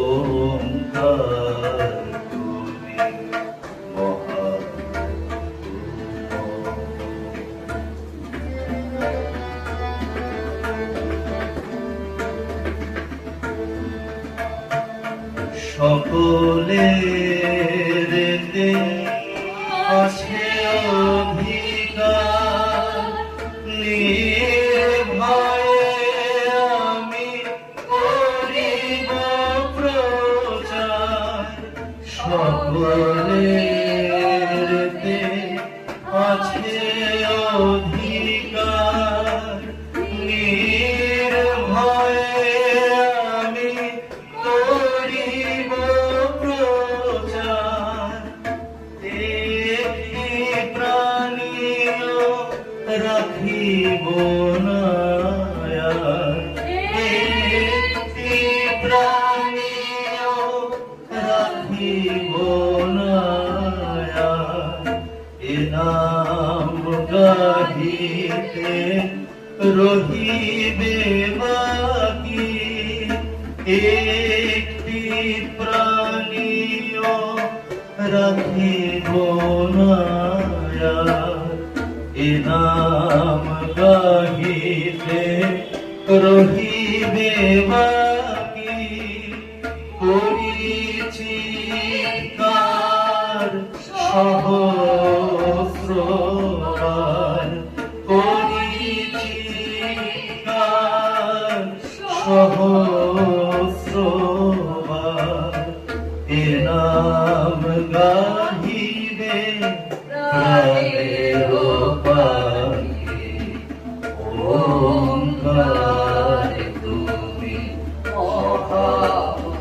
ওঙ্কার তুমি মহান। সকলের আছে অধিকার, নির্ভয়ে আমি করিব প্রচার। সকলের আছে অধিকার, নির্ভয়ে আমি করিব প্রচার। একটি প্রাণীও রাখিব না আর, একটি প্রাণীও রাখিব না আর। এ নাম গাহিতে রহিবে বাকি, একটি প্রাণীও রাখিব না আর। এ নাম গাহিতে রহিবে বাকি, করিছি কার সহস্রবার, করিছি কার সহস্রবার। এ নাম গাহিবে প্রাণের পাখি, ওঙ্কার তুমি মহান।